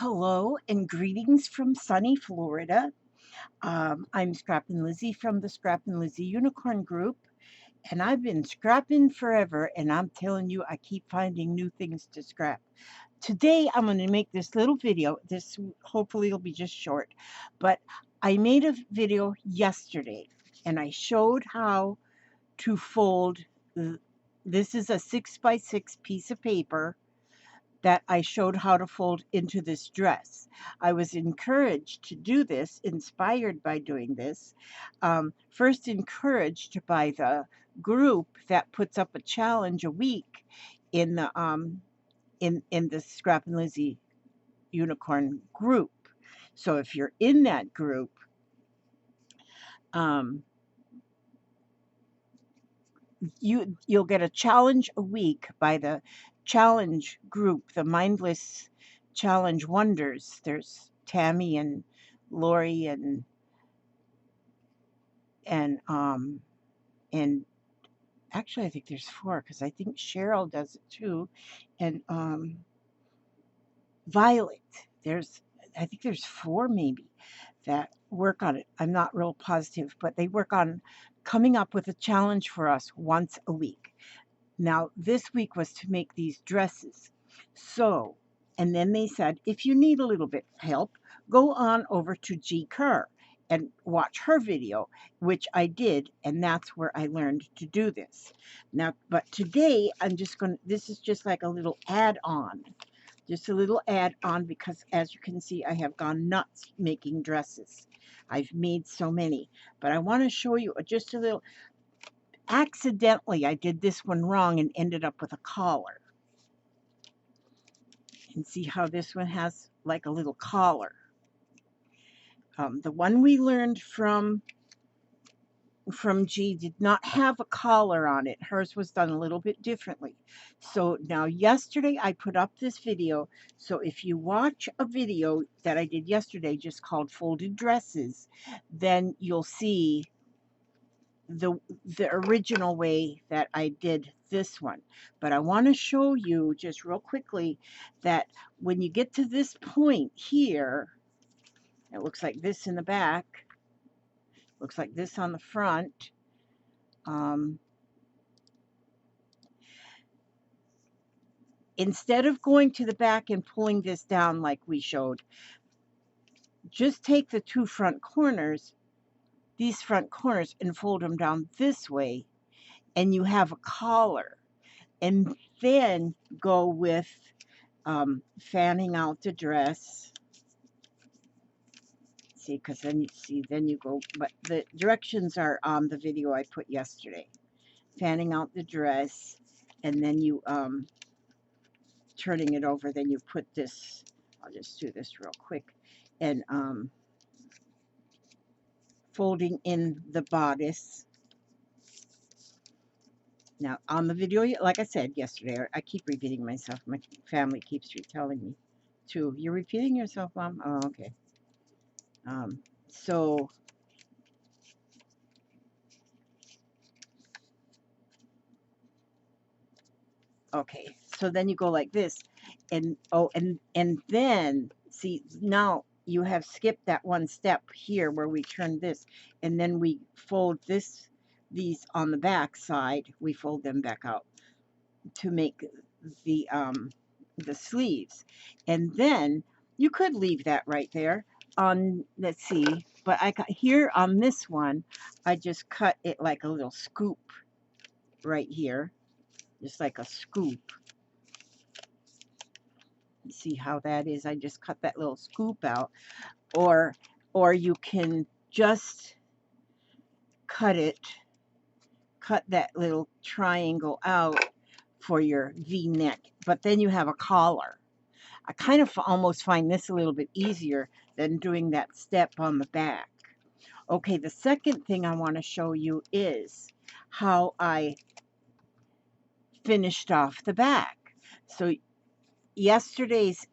Hello and greetings from sunny Florida. I'm Scrappin' Lizzie from the Scrappin' Lizzie Unicorn Group, and I've been scrapping forever, and I'm telling you, I keep finding new things to scrap. Today, I'm going to make this little video. This hopefully will be just short, but I made a video yesterday, and I showed how to fold. This is a 6x6 piece of paper that I showed how to fold into this dress. I was encouraged to do this, inspired by doing this, first encouraged by the group that puts up a challenge a week in the Scrap and Lizzie Unicorn group. So if you're in that group, um, you'll get a challenge a week by the challenge group, the Mindless Challenge Wonders. There's Tammy and Lori and and actually I think there's four because I think Cheryl does it too, and Violet. There's I think there's four maybe that work on it. I'm not real positive, but they work on coming up with a challenge for us once a week. Now, this week was to make these dresses. So, and then they said, if you need a little bit of help, go on over to G. Kerr and watch her video, which I did, and that's where I learned to do this. Now, but today I'm just going to, this is just like a little add-on. Just a little add-on because as you can see, I have gone nuts making dresses. I've made so many, but I want to show you just a little. Accidentally, I did this one wrong and ended up with a collar. And see how this one has like a little collar. The one we learned from G did not have a collar on it. Hers was done a little bit differently. So now yesterday I put up this video. So if you watch a video that I did yesterday just called Folded Dresses, then you'll see the original way that I did this one. But I want to show you just real quickly that when you get to this point here, it looks like this in the back, looks like this on the front. Instead of going to the back and pulling this down like we showed, just take the two front corners, these front corners, and fold them down this way, and you have a collar. And then go with fanning out the dress. See, because then you see, then you go, but the directions are on the video I put yesterday. Fanning out the dress, and then you turning it over, then you put this, I'll just do this real quick, and folding in the bodice. Now, on the video, like I said yesterday, I keep repeating myself. My family keeps retelling me, too. You're repeating yourself, Mom? Oh, okay. So, okay, so then you go like this, and oh, and then, see, now you have skipped that one step here where we turn this, and then we fold these on the back side, we fold them back out to make the sleeves. And then you could leave that right there on, let's see, but I got here on this one, I just cut it like a little scoop right here, just like a scoop. See how that is? I just cut that little scoop out, or you can just cut that little triangle out for your V-neck, but then you have a collar. I kind of almost find this a little bit easier than doing that step on the back. Okay, the second thing I want to show you is how I finished off the back. So yesterday's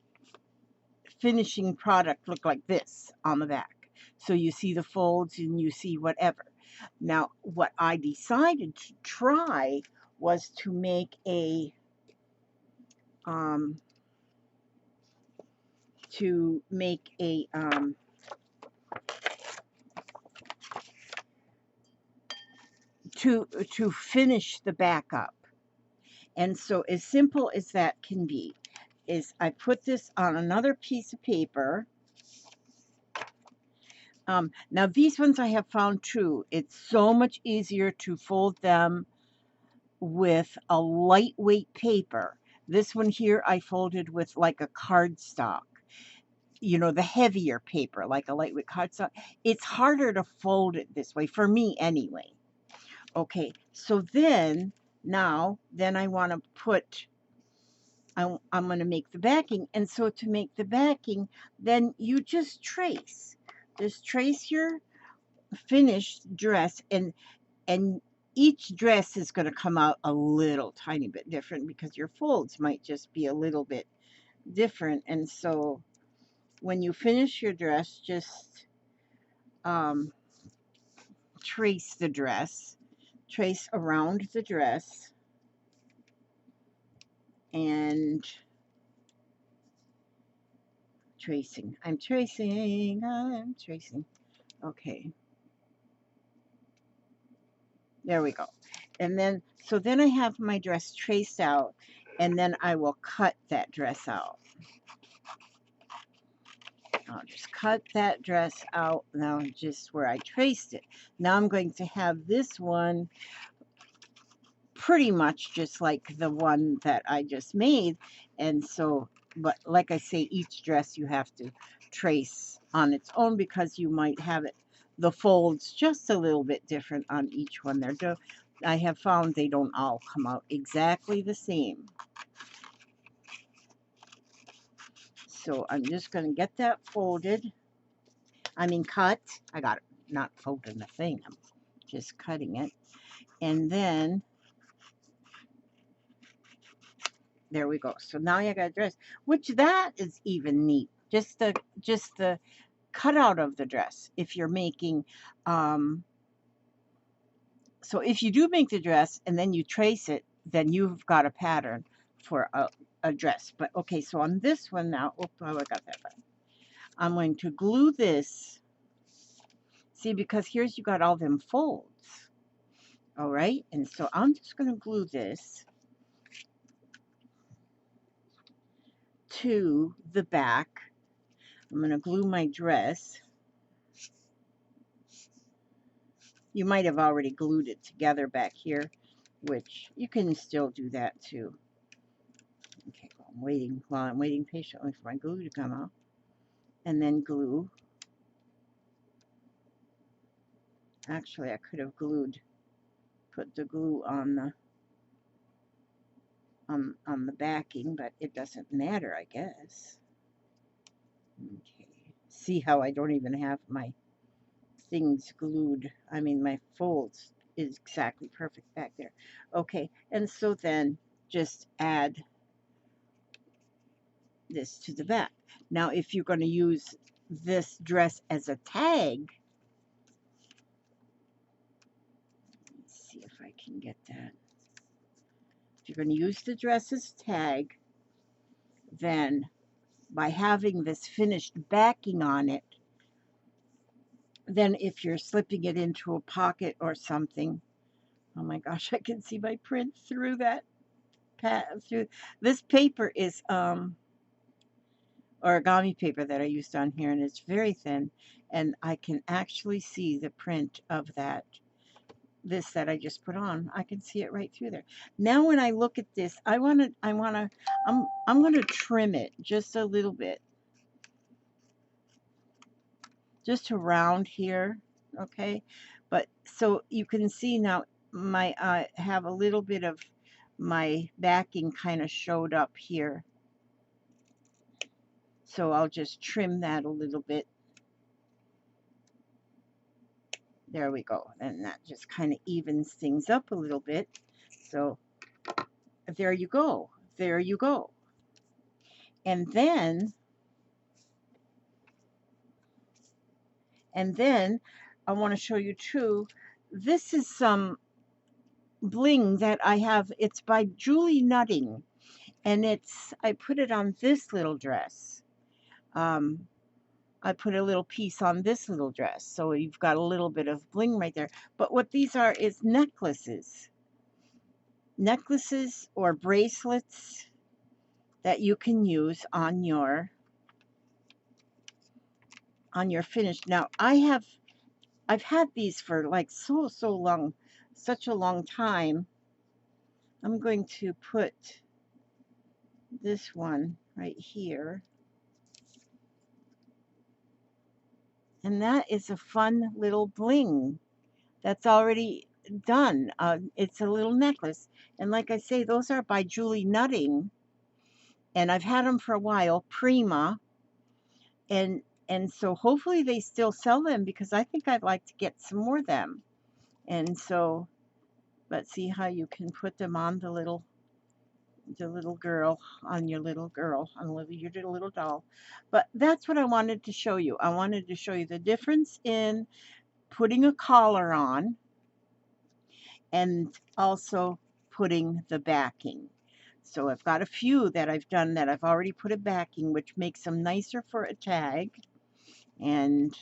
finishing product looked like this on the back. So you see the folds and you see whatever. Now, what I decided to try was to make a to make a to finish the back up. And so as simple as that can be is I put this on another piece of paper. Now these ones I have found too, it's so much easier to fold them with a lightweight paper. This one here I folded with like a cardstock, you know, the heavier paper, like a lightweight cardstock. It's harder to fold it this way, for me anyway. Okay, so then, then I want to put, I'm going to make the backing. And so to make the backing, then you just trace. Just trace your finished dress, and each dress is going to come out a little tiny bit different because your folds might just be a little bit different. And so when you finish your dress, just trace the dress, trace around the dress, and tracing. I'm tracing. Okay. There we go. And then, so then I have my dress traced out, and then I will cut that dress out. I'll just cut that dress out now, just where I traced it. Now I'm going to have this one pretty much just like the one that I just made. And so, but like I say, each dress you have to trace on its own because you might have it, the folds just a little bit different on each one. I have found they don't all come out exactly the same. So I'm just going to get that folded. I mean cut. I got it, not folding the thing. I'm just cutting it. And then there we go. So now I got a dress, which that is even neat. Just the cutout of the dress. If you're making, so if you do make the dress and then you trace it, then you've got a pattern for a dress. But okay, so on this one now, oh, I got that back. I'm going to glue this. See, because here's you got all them folds. All right, and so I'm just going to glue this to the back. I'm going to glue my dress. You might have already glued it together back here, which you can still do that too. Okay, while I'm waiting patiently for my glue to come out. And then glue. Actually, I could have put the glue on the backing, but it doesn't matter, I guess. Okay. See how I don't even have my things glued. I mean, my folds is exactly perfect back there. Okay, and so then just add this to the back. Now, if you're going to use this dress as a tag, let's see if I can get that. If you're going to use the dress as tag, then by having this finished backing on it, then if you're slipping it into a pocket or something, oh my gosh, I can see my print through that. Through this paper is origami paper that I used on here, and it's very thin, and I can actually see the print of this that I just put on. I can see it right through there. Now when I look at this, I'm going to trim it just a little bit, just around here, okay? But so you can see now my have a little bit of my backing kind of showed up here. So I'll just trim that a little bit. There we go. And that just kind of evens things up a little bit. So there you go. There you go. And then I want to show you too, this is some bling that I have. It's by Julie Nutting, and I put it on this little dress. I put a little piece on this little dress, so you've got a little bit of bling right there. But what these are is necklaces or bracelets that you can use on your finish. Now I've had these for like so long, such a long time. I'm going to put this one right here, and that is a fun little bling that's already done. It's a little necklace, and like I say, those are by Julie Nutting, and I've had them for a while, Prima, and so hopefully they still sell them because I think I'd like to get some more of them. And so let's see how you can put them on the little girl, on your little girl, on your little doll. But that's what I wanted to show you. I wanted to show you the difference in putting a collar on and also putting the backing. So I've got a few that I've done that I've already put a backing, which makes them nicer for a tag. And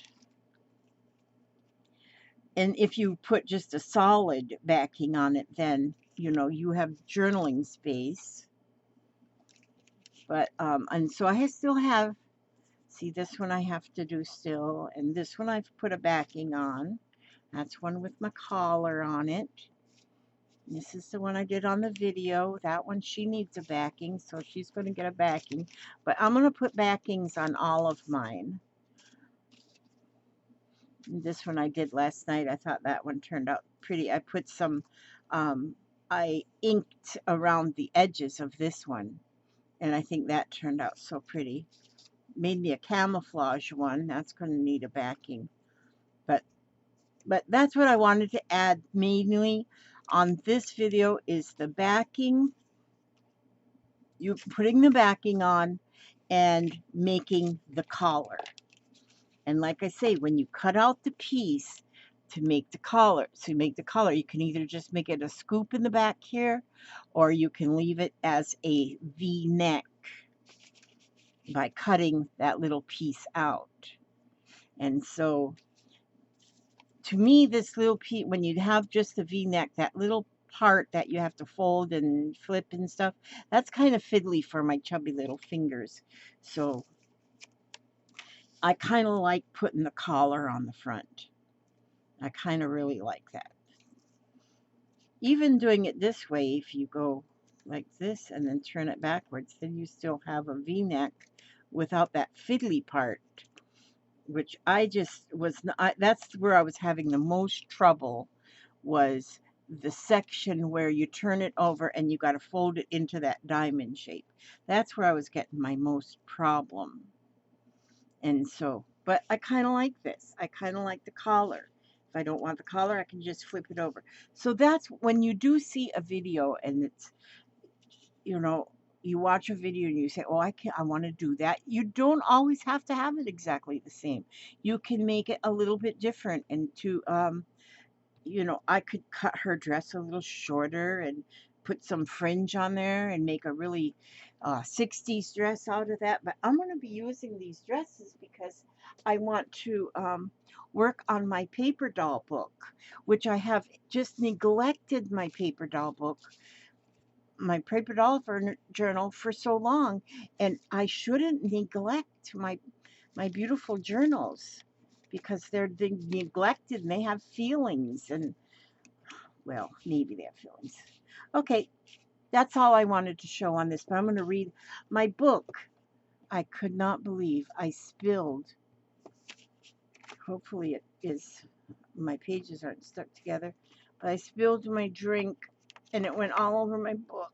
if you put just a solid backing on it, then you know you have journaling space. But and so I still have, see, this one I have to do still, and this one I've put a backing on. That's one with my collar on it. This is the one I did on the video. That one, she needs a backing, so she's going to get a backing. But I'm going to put backings on all of mine. And this one I did last night. I thought that one turned out pretty. I put some, I inked around the edges of this one. And I think that turned out so pretty. Made me a camouflage one. That's going to need a backing. But that's what I wanted to add mainly on this video is the backing, you putting the backing on and making the collar. And like I say, when you cut out the piece to make the collar, you can either just make it a scoop in the back here, or you can leave it as a V-neck by cutting that little piece out. And so to me, this little piece, when you have just the V-neck, that little part that you have to fold and flip and stuff, that's kind of fiddly for my chubby little fingers. So I kind of like putting the collar on the front. I kind of really like that. Even doing it this way, if you go like this and then turn it backwards, then you still have a V-neck without that fiddly part, which I just was not, that's where I was having the most trouble, was the section where you turn it over and you got to fold it into that diamond shape. That's where I was getting my most problem. And so, but I kind of like this. I kind of like the collar. If I don't want the collar, I can just flip it over. So that's when you do see a video and it's, you know, you watch a video and you say, oh, I want to do that. You don't always have to have it exactly the same. You can make it a little bit different and to, you know, I could cut her dress a little shorter and put some fringe on there and make a really 60s dress out of that. But I'm going to be using these dresses because I want to work on my paper doll book, which I have just neglected my paper doll journal for so long. And I shouldn't neglect my beautiful journals because they're neglected and they have feelings, and well, maybe they have feelings. Okay, that's all I wanted to show on this, but I'm going to read my book. I could not believe I spilled. Hopefully it is, my pages aren't stuck together, but I spilled my drink and it went all over my book.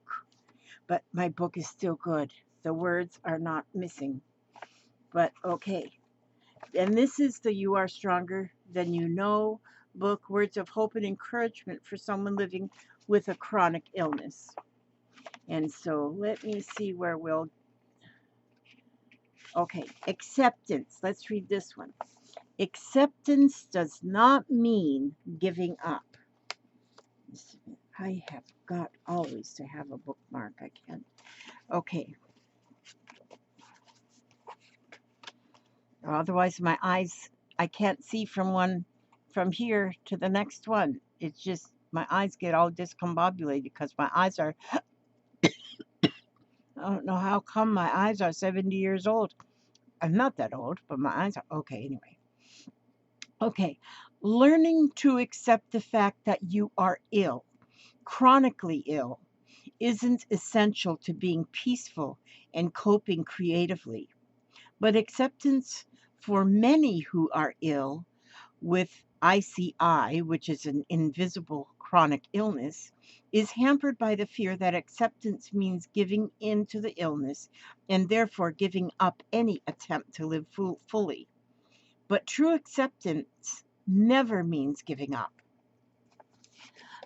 But my book is still good. The words are not missing. But okay. And this is the You Are Stronger Than You Know book, words of hope and encouragement for someone living with a chronic illness. And so let me see where we'll, okay, acceptance. Let's read this one. Acceptance does not mean giving up. I have got always to have a bookmark. I can't. Okay. Or otherwise, my eyes, I can't see from here to the next one. It's just my eyes get all discombobulated because my eyes are, I don't know how come my eyes are 70 years old. I'm not that old, but my eyes are okay anyway. Okay, learning to accept the fact that you are ill, chronically ill, isn't essential to being peaceful and coping creatively. But acceptance for many who are ill with ICI, which is an invisible chronic illness, is hampered by the fear that acceptance means giving in to the illness and therefore giving up any attempt to live fully. But true acceptance never means giving up.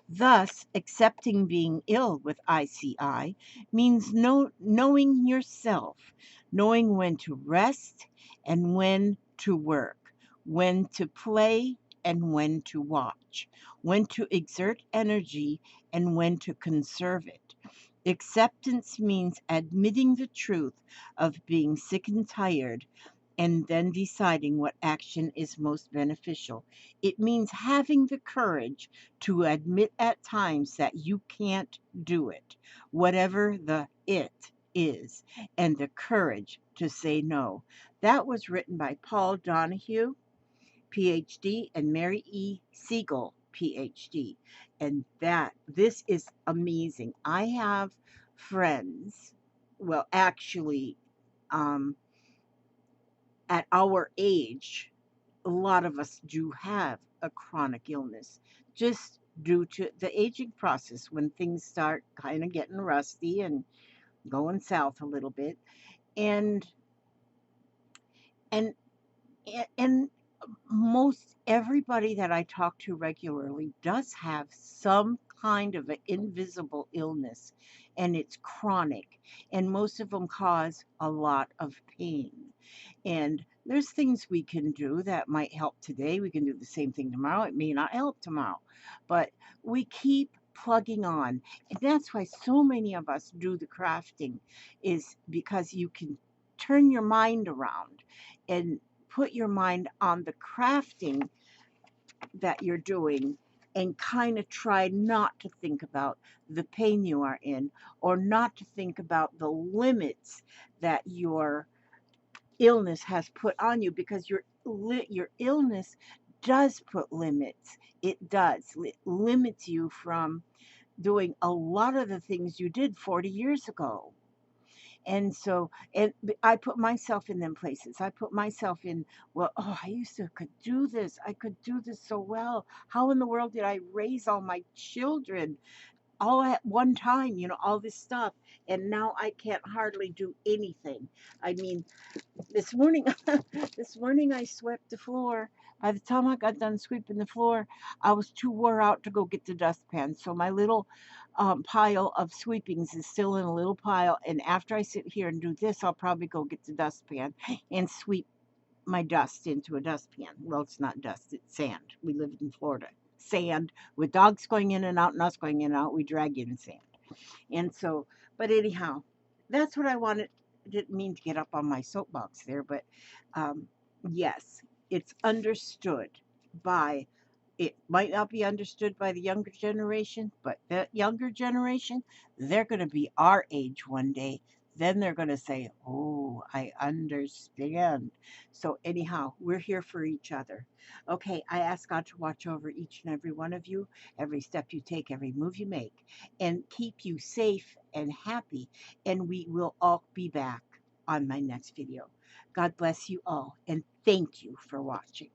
Thus, accepting being ill with ICI means knowing yourself, knowing when to rest and when to work, when to play and when to watch, when to exert energy and when to conserve it. Acceptance means admitting the truth of being sick and tired and then deciding what action is most beneficial. It means having the courage to admit at times that you can't do it, whatever the it is, and the courage to say no. That was written by Paul Donahue, PhD, and Mary E. Siegel, PhD. And this is amazing. I have friends, well, actually, um, at our age, a lot of us do have a chronic illness just due to the aging process when things start kind of getting rusty and going south a little bit. And and and most everybody that I talk to regularly does have some kind of an invisible illness, and it's chronic, and most of them cause a lot of pain. And there's things we can do that might help today. We can do the same thing tomorrow. It may not help tomorrow, but we keep plugging on. And that's why so many of us do the crafting, is because you can turn your mind around and put your mind on the crafting that you're doing and kind of try not to think about the pain you are in, or not to think about the limits that your illness has put on you, because your illness does put limits. It does. It limits you from doing a lot of the things you did 40 years ago. And so, and I put myself in them places. I put myself in, well, oh, I used to could do this. I could do this so well. How in the world did I raise all my children all at one time, all this stuff. And now I can't hardly do anything. I mean, this morning, this morning I swept the floor. By the time I got done sweeping the floor, I was too wore out to go get the dustpan. So my little pile of sweepings is still in a little pile. And after I sit here and do this, I'll probably go get the dustpan and sweep my dust into a dustpan. Well, it's not dust, it's sand. We live in Florida. Sand with dogs going in and out and us going in and out. We drag in sand. And so, but anyhow, that's what I wanted. Didn't mean to get up on my soapbox there, but um, yes, it's understood by, it might not be understood by the younger generation, but that younger generation, they're going to be our age one day. Then they're going to say, oh, I understand. So, anyhow, we're here for each other. Okay, I ask God to watch over each and every one of you, every step you take, every move you make, and keep you safe and happy. And we will all be back on my next video. God bless you all, and thank you for watching.